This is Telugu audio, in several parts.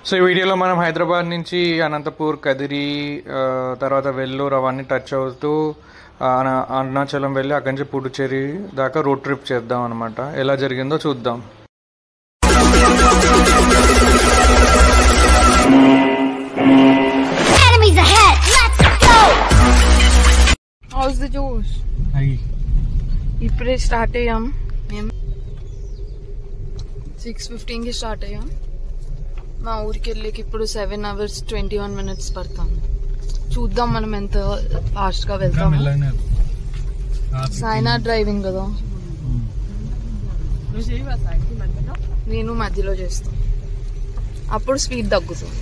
సో ఈ వీడియోలో మనం హైదరాబాద్ నుంచి అనంతపూర్, కదిరి, తర్వాత వెల్లూరు అవన్నీ టచ్ అవుతూ అరుణాచలం వెళ్ళి అక్కడి నుంచి పుడుచేరి దాకా రోడ్ ట్రిప్ చేద్దాం అనమాట. ఎలా జరిగిందో చూద్దాం. ఇప్పుడే స్టార్ట్ అయ్యాం. మేము 6:15కి స్టార్ట్ అయ్యాం. మా ఊరికి వెళ్ళేకి ఇప్పుడు 7 hours 21 minutes పడతాము. చూద్దాం మనం ఎంత ఫాస్ట్ గా వెళ్తాము. సాయినా డ్రైవింగ్ కదా, నేను మధ్యలో చేస్తాను. అప్పుడు స్పీడ్ తగ్గుతుంది.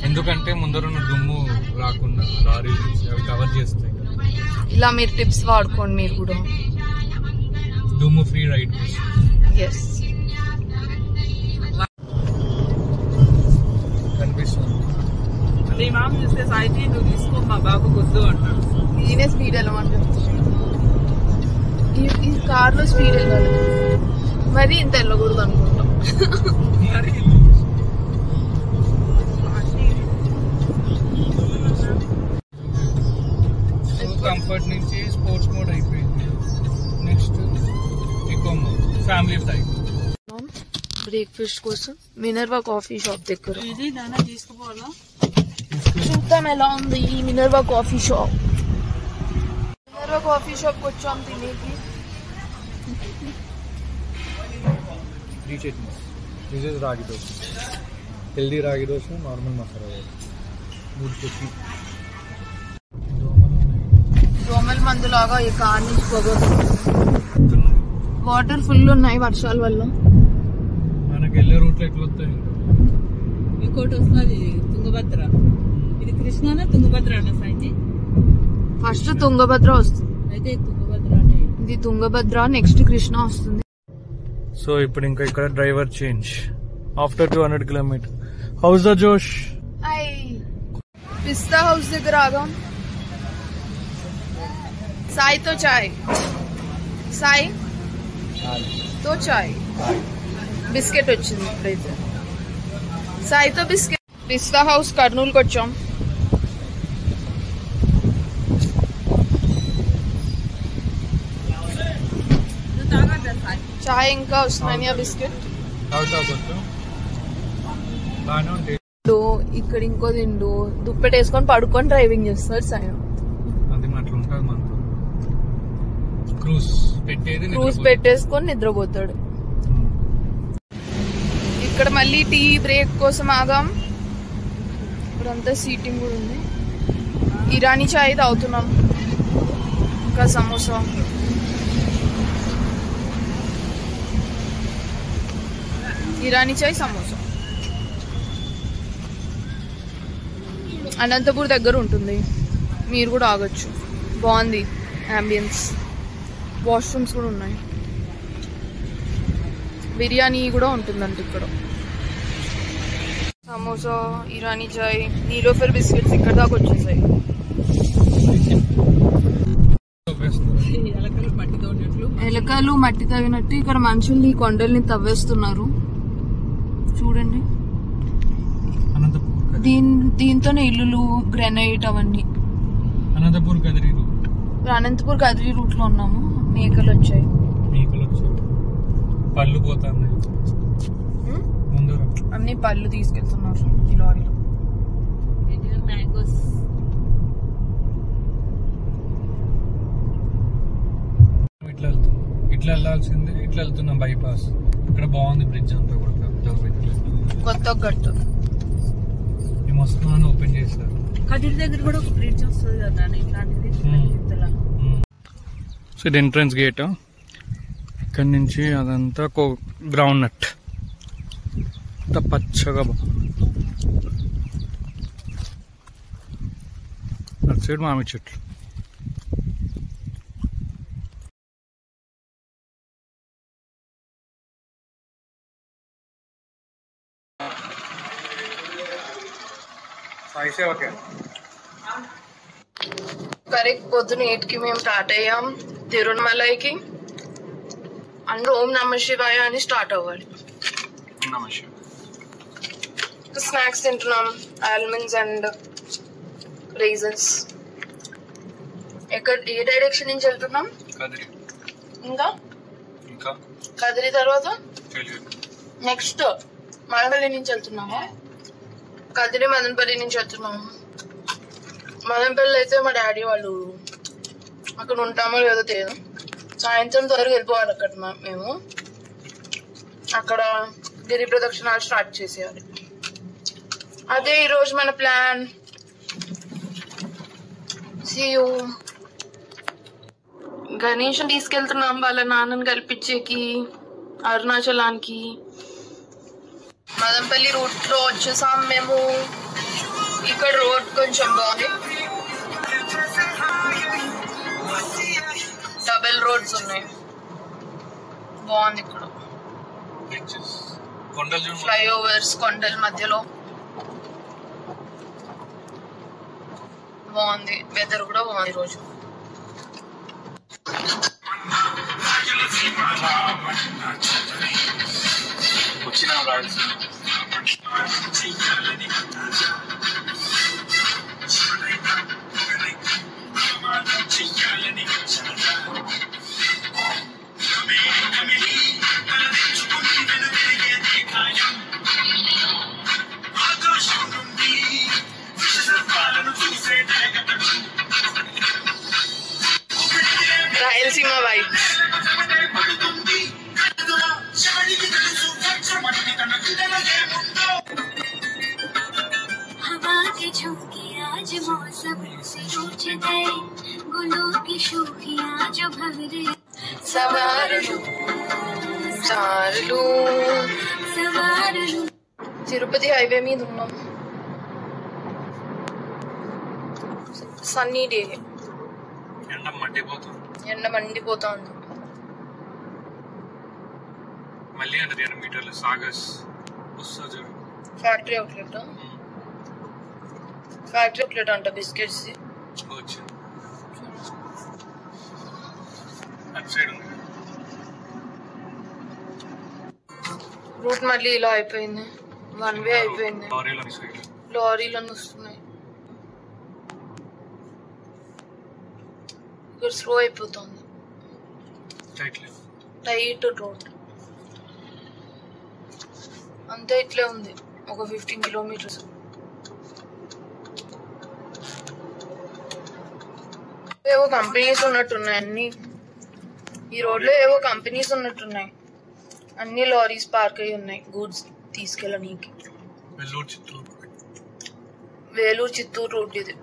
ఎందుకంటే ముందర దుమ్ము రాకుండా లారీలు అవి కవర్ చేస్తాయి. ఇలా మీరు టిప్స్ వాడుకోండి. మీరు కూడా దుమ్ము ఫ్రీ రైడ్. ఎస్, కనిపిస్తుంది. చూస్తే సాయిజీ నువ్వు తీసుకో, మా బాబు వద్దు అంటాడు. నేనే స్పీడ్ వెళ్ళమంటాను. ఈ కార్ లో స్పీడ్ వెళ్ళాలి, మరి ఇంత వెళ్ళకూడదు అనుకుంటాం. కంఫర్ట్ నుంచి స్పోర్ట్స్ మోడ్ అయిపోయింది. Next echo mode, family type. Breakfast కోసం మినర్వా కాఫీ షాప్ దగ్గర ఇది నాన్న తీసుకుపోవాలా. చూద్దాం ఎలా ఉంది ఈ Minerva coffee shop. Minerva coffee shop వచ్చాం తినేకి. దిస్ ఇస్ రాగి దోశ, హెల్దీ రాగి దోశ, నార్మల్ మసాలా దోశ. దోమల మందు లాగా ఈ కార్ నుంచి పొగ. వాటర్ ఫుల్ ఉన్నాయి వర్షాల వల్ల. మనకి వెళ్ళే రూట్లో ఎట్లా వస్తాయి. ఇంకోటి వస్తుంది తుంగభద్ర. ఇది కృష్ణానా తుంగభద్ర అన్న సాయి? ఫస్ట్ తుంగభద్ర వస్తుంది. అయితే తుంగభద్ర ఇది తుంగభద్ర, నెక్స్ట్ కృష్ణ వస్తుంది. సో ఇప్పుడు ఇంకా ఇక్కడ driver change after 200 kilometers. House the జోష్. పిస్తా హౌస్ దగ్గర ఆగాం. సాయితో చాయ్, సాయితో చాయ్. బిస్కెట్ వచ్చింది ఇప్పుడైతే. సాయితో బిస్కెట్. పిస్తా హౌస్ కర్నూలుకి వచ్చాం. చాయ్ ఇంకా ఉస్మానియా బిస్కెట్. ఇక్కడ ఇంకో తిండు దుప్పెట్టేసుకొని పడుకొని డ్రైవింగ్ చేస్తాడు సాయి. క్రూజ్ పెట్టేసుకొని నిద్రపోతాడు. ఇక్కడ మళ్ళీ టీ బ్రేక్ కోసం ఆగాం. ఇప్పుడంతా సీటింగ్ కూడా ఉంది. ఇరానీ చాయ్ తాగుతున్నాం, ఇంకా సమోసా. ఇరానీ చాయ్, సమోసా. అనంతపూర్ దగ్గర ఉంటుంది, మీరు కూడా ఆగొచ్చు. బాగుంది అంబియన్స్. వాష్రూమ్స్ కూడా ఉన్నాయి. బిర్యానీ కూడా ఉంటుందంట ఇక్కడ. సమోసా, ఇరానీ చాయ్, నీలోఫర్ బిస్కెట్స్ ఇక్కడ దాకా వచ్చేసాయి. ఎలకలు మట్టి తవ్వినట్టు ఇక్కడ మనుషుల్ని ఈ కొండల్ని తవ్వేస్తున్నారు చూడండి. దీంతోనే ఇల్లులు, గ్రెనైట్ అవన్నీ. అనంతపూర్ కదిరి రూట్ లో ఉన్నాము. మేకలు వచ్చాయి. పళ్ళు పోతాయి. అన్ని పళ్ళు తీసుకెళ్తున్నారు ఈ లారీలో. మ్యాంగోస్. ఇట్లా వెళ్ళాల్సిందే. ఇట్లా వెళ్తున్నాం బైపాస్. ఇక్కడ బాగుంది బ్రిడ్జ్ అంతా కూడా. కొత్త గట్టు వస్తున్నాను ఓపెన్ చేశారు. కదిరి దగ్గర కూడా ఒక బ్రిడ్జ్ వస్తుంది కదా ఇట్లాంటిది. సో ఇది ఎంట్రన్స్ గేట్. ఇక్కడ నుంచి అదంతా గ్రౌండ్ నట్ అంత పచ్చగా అటు సైడ్ మామిడి చెట్లు. కరెక్ట్ పొద్దున 8కి మేము స్టార్ట్ అయ్యాం తిరుమలైకి. అందరూ ఓం నమ శివాయ అని స్టార్ట్ అవ్వాలి. స్నాక్స్ తింటున్నాం, ఆల్మండ్స్ అండ్ రైజన్స్. ఏ డైరెక్షన్ నుంచి వెళ్తున్నాం? ఇంకా కదిరి తర్వాత నెక్స్ట్ మదనపల్లి నుంచి వెళ్తున్నామా? కదిరి మదనపల్లి నుంచి వెళ్తున్నాము. మదనపల్లి అయితే మా డాడీ వాళ్ళు అక్కడ ఉంటామో లేదో తెలియదు. సాయంత్రం త్వరగా వెళ్ళిపోవాలి అక్కడ మేము. అక్కడ గిరి ప్రదక్షిణాలు స్టార్ట్ చేసేయాలి. అదే ఈరోజు మన ప్లాన్. సియూ. గణేష్ తీసుకెళ్తున్నాం వాళ్ళ నాన్నని కల్పించేకి అరుణాచలానికి. మదనపల్లి రూట్ లో వచ్చేసాం మేము. ఇక్కడ రోడ్ కొంచెం బాగుంది, డబుల్ రోడ్స్ ఉన్నాయి, బాగుంది. ఇక్కడ ఫ్లైఓవర్స్ కొండల మధ్యలో బాగుంది. వెదర్ కూడా బాగుంది రోజు. రాయలసీమ వైబ్స్. हवा के झोंके आज मौसम से रूठ गए, गुलों की शोखियां जो भवरे సవారులు సారులు. सवारलू. తిరుపతి హైవే మీద ఉన్నాం. సన్నీ డే, ఎండ మండిపోతుంది. ఫ్యాక్టరీ అవుట్లెట్ అంట బిస్కెట్స్. రూట్ మళ్ళీ ఇలా అయిపోయింది, వన్ వే అయిపోయింది. లారీలను వస్తున్నాయి. ఇక్కడ స్లో అయిపోతుంది. టైట్ రోడ్ అంతే ఇట్లే ఉంది. ఒక 15 కిలోమీటర్స్. ఏవో కంపెనీస్ ఉన్నట్టున్నాయి అన్ని. ఈ రోడ్ లో ఏవో కంపెనీస్ ఉన్నట్టున్నాయి. అన్ని లారీస్ పార్క్ అయి ఉన్నాయి గూడ్స్ తీసుకెళ్ళడానికి. వేలూరు చిత్తూరు రోడ్ ఇది.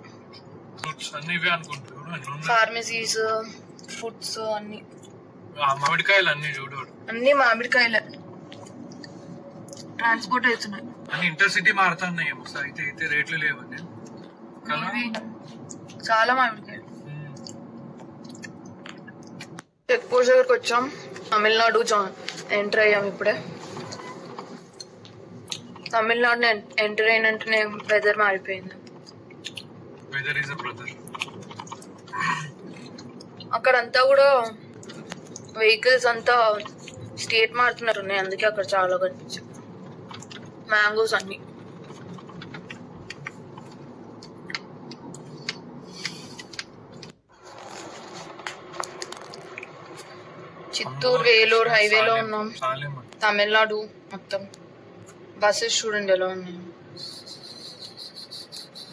ఫార్మసీస్, ఫుడ్స్ అన్ని. మామిడికాయలు అన్ని చూడు, అన్ని మామిడికాయలే ట్రాన్స్పోర్ట్ అవుతున్నాయి. అన్ని ఇంటర్సిటీ మారుతున్నాయి. అయితే రేట్లు లేవని చాలా మామిడికాయలు. చెక్ పోస్ట్ దగ్గరకు వచ్చాం. తమిళనాడు ఎంటర్ అయ్యాం ఇప్పుడే. తమిళనాడుని ఎంటర్ అయినంటేనే వెదర్ మారిపోయింది. అక్కడంతా కూడా వెహికల్స్ అంతా స్టేట్ మారుతున్నట్టు ఉన్నాయి. అందుకే అక్కడ చాలా కనిపించాయి మ్యాంగోస్ అన్ని. చిత్తూరు వేలూరు హైవేలో ఉన్నాం. తమిళనాడు మొత్తం బస్సెస్ చూడండి ఎలా ఉన్నాయి.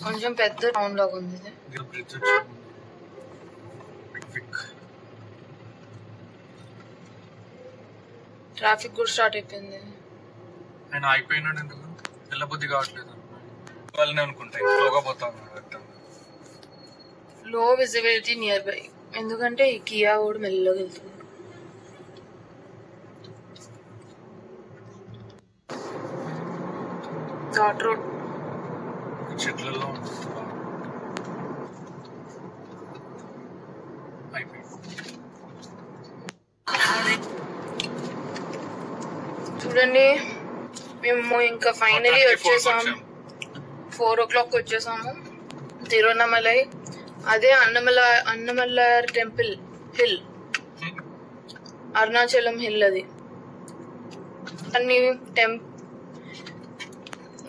కొంచెం పెద్ద టౌన్ లాగా ఉంది ఇది. ట్రాఫిక్ కూడా స్టార్ట్ అయిపోయింది. నేను అయిపోయినాడు ఎందుకు వెళ్ళబుద్ధి కావట్లేదు వాళ్ళని అనుకుంటా. స్లోగా పోతాను. లో విజిబిలిటీ నియర్ బై, ఎందుకంటే ఈ కియా కూడా మెల్లగా వెళ్తుంది. ఘాట్ రోడ్ చెట్లలో చూడండి. మేము ఇంకా ఫైనలీ వచ్చేసాము. 4 o'clock వచ్చేసాము తిరువన్నమలై. అదే Annamalai temple hill Arunachalam hill అది. అన్ని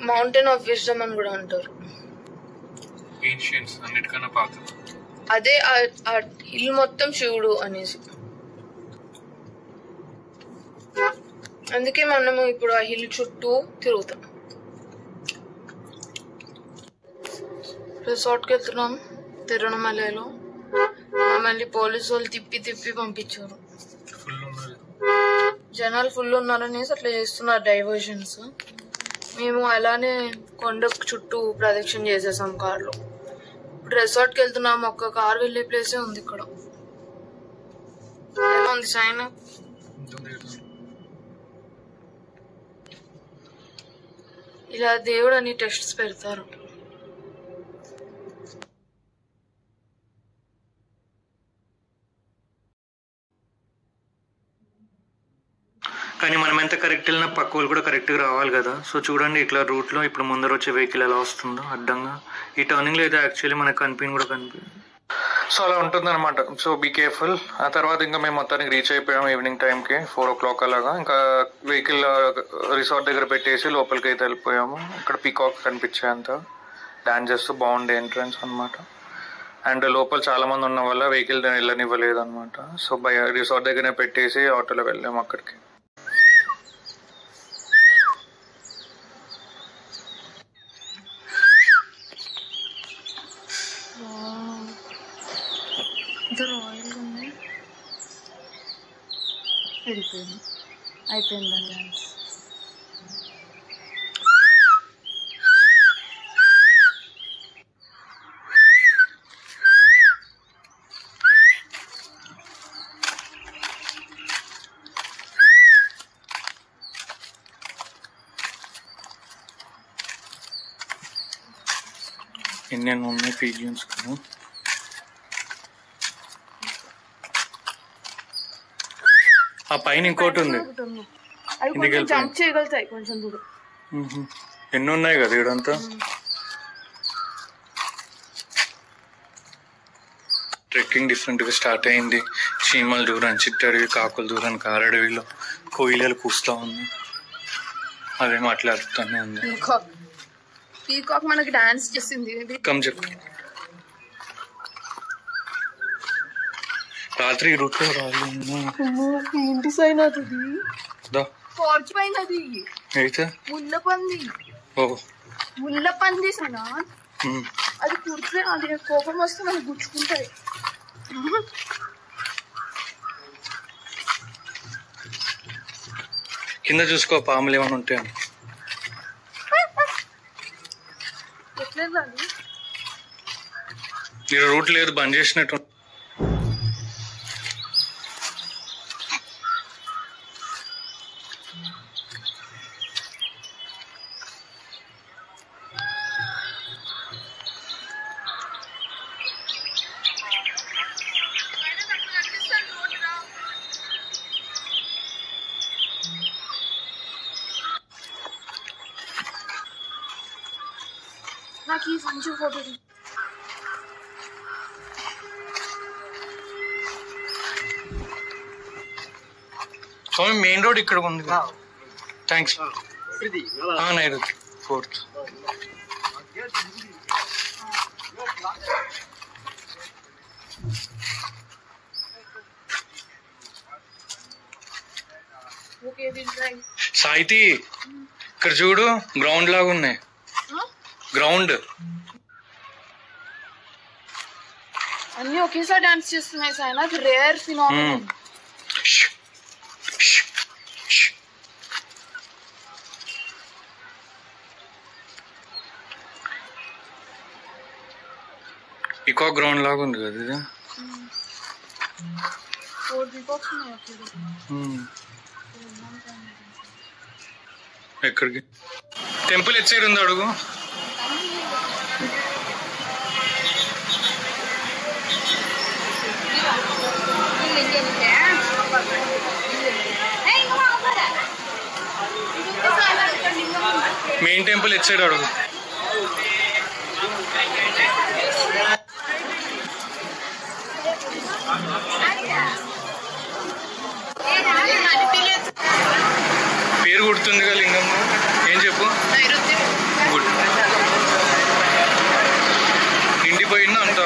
మౌంటైన్ ఆఫ్ విజ్డమ్ అని కూడా అంటారు. అదే ఆ హిల్ మొత్తం శివుడు అనేసి. అందుకే మనము ఇప్పుడు ఆ హిల్ చుట్టూ తిరుగుతాం. రిసార్ట్కి వెళ్తున్నాం తిరువణమలలో. మమ్మల్ని పోలీసు వాళ్ళు తిప్పి పంపించారు. జనాలు ఫుల్ ఉన్నారనేసి అట్లా చేస్తున్నారు డైవర్షన్స్. మేము అలానే కొండ చుట్టూ ప్రదక్షిణ చేసేసాం కార్లో. ఇప్పుడు రిసార్ట్కి వెళ్తున్నాం. ఒక్క కార్ వెళ్ళే ప్లేసే ఉంది ఇక్కడ. ఎలా ఉంది సైన్? ఇలా దేవుడు అని టెస్ట్స్ పెడతారు. కానీ మనం ఎంత కరెక్ట్ వెళ్ళినా పక్క వాళ్ళు కూడా కరెక్ట్గా రావాలి కదా. సో చూడండి ఇట్లా రూట్లో ఇప్పుడు ముందర వచ్చే వెహికల్ ఎలా వస్తుందో అడ్డంగా. ఈ టర్నింగ్లో అయితే యాక్చువల్లీ మనకు కనిపించదు. సో అలా ఉంటుంది అనమాట. So be careful. ఆ తర్వాత ఇంకా మేము మొత్తానికి రీచ్ అయిపోయాము ఈవినింగ్ టైంకి 4 o'clock అలాగా. ఇంకా వెహికల్ రిసార్ట్ దగ్గర పెట్టేసి లోపలికి అయితే వెళ్ళిపోయాము. ఇక్కడ పీకాక్ కనిపించేంత డాన్స్ చేస్తూ బాగుండే ఎంట్రన్స్ అనమాట. అండ్ లోపల చాలా మంది ఉన్న వల్ల వెహికల్ వెళ్ళనివ్వలేదు అనమాట. సో రిసార్ట్ దగ్గరనే పెట్టేసి ఆటోలో వెళ్ళాము అక్కడికి. అయిపోయిందండి డాన్స్. ఎన్నెన్ని ఉన్నాయి పీజియన్స్ కదా. ఆ పైన ఇంకోటి ఉంది. జంప్ చేయగలుగుతాయి కొంచెం దూరం. ఎన్ని ఉన్నాయి కదా ఇడంతా. ట్రెక్కింగ్ డిఫరెంట్ గా స్టార్ట్ అయింది. చీమల దూరం చిట్టడవి, కాకుల దూరం కారడవిలో కోయిలలు కూస్తా ఉంది. అదే మాట్లాడుతూనే ఉంది. పీకాక్ మనకి డాన్స్ చేసింది. కమ్ చెప్పు. రాత్రి రూట్లో ఇంటి సైన్ అవుతుంది. పోర్చ్ పైన అయితే ముళ్ళపంది. ముళ్ళపంది సనా అది కుడితే అది కోపం వస్తే మనకు గుచ్చుకుంటాయి. కింద చూసుకో పాములు ఏమైనా ఉంటాయని. ఎట్లేదు మీరు రూట్ లేదు బంద్ చేసినట్టు. నాకు ఈ సంచి ఫోటో. స్వామి మెయిన్ రోడ్ ఇక్కడ ఉంది. థ్యాంక్స్. నైరుతి 4th. సాయితి ఇక్కడ చూడు గ్రౌండ్ లాగా ఉన్నాయి. గ్రౌండ్ అన్ని ఒకేసారి డాన్స్ చేస్తున్నాయి సార్. అది రేర్ ఫినామినన్. పీకాక్ గ్రౌండ్ లాగా ఉంది కదా ఇది. 4 పీకాక్స్ ఉన్నాయి. ఎక్కడికి? టెంపుల్ ఎట్ సైడ్ ఉంది అడుగు. మెయిన్ టెంపుల్ ఎట్ సైడ్ అడుగు. కుడుతుంది కదా లింగమ్మ, ఏం చెప్పు. గుడ్, నిండిపోయిందా అంతా.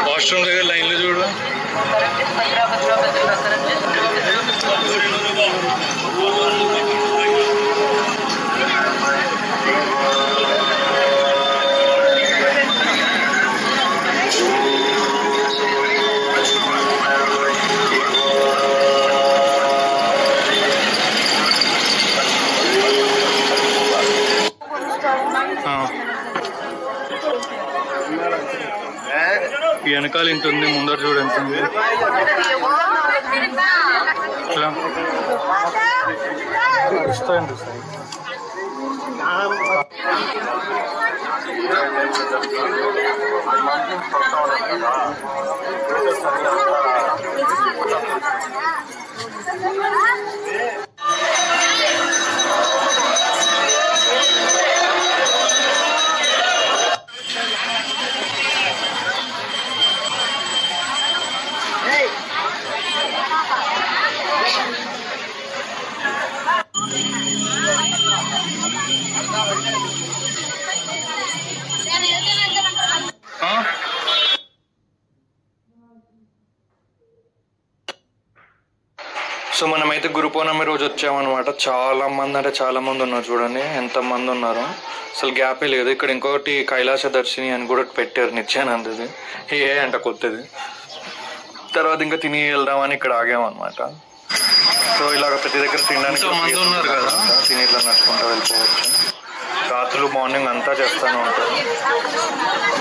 వాష్రూమ్ దగ్గర లైన్లో చూడు. వెనకాల ఇంత ఉంది, ముందర చూడు ఎంత ఉంది. ఇస్తాయండి సో మనమైతే గురు పౌర్ణమి రోజు వచ్చామన్నమాట. చాలా మంది అంటే చాలా మంది ఉన్నారు, చూడండి ఎంతమంది ఉన్నారు, అసలు గ్యాపే లేదు. ఇక్కడ ఇంకొకటి కైలాస దర్శిని అని కూడా పెట్టారు, నిత్యానందది ఏ అంట కొత్తది. తర్వాత ఇంకా తిని వెళ్దామని ఇక్కడ ఆగామన్నమాట. సో ఇలాగ ప్రతి దగ్గర తినడానికి మంది ఉన్నారు కదా, తిని ఇట్లా నడుచుకుంటూ వెళ్ళిపోవచ్చు. రాత్రులు మార్నింగ్ అంతా చేస్తూనే ఉంటారు.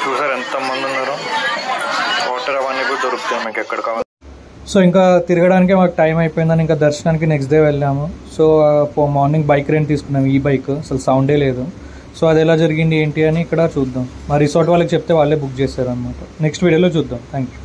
చూసారు ఎంతమంది ఉన్నారు. వాటర్ అవన్నీ కూడా దొరుకుతాయి మీకు ఎక్కడ కావాలి. సో ఇంకా తిరగడానికి మాకు టైం అయిపోయిందని ఇంకా దర్శనానికి నెక్స్ట్ డే వెళ్ళాము. సో మార్నింగ్ బైక్ రెంట్ తీసుకున్నాము, ఈ బైక్ అసలు సౌండే లేదు. సో అది ఎలా జరిగింది ఏంటి అని ఇక్కడ చూద్దాం. మా రిసార్ట్ వాళ్ళకి చెప్తే వాళ్ళే బుక్ చేశారు అనమాట. నెక్స్ట్ వీడియోలో చూద్దాం. Thank you.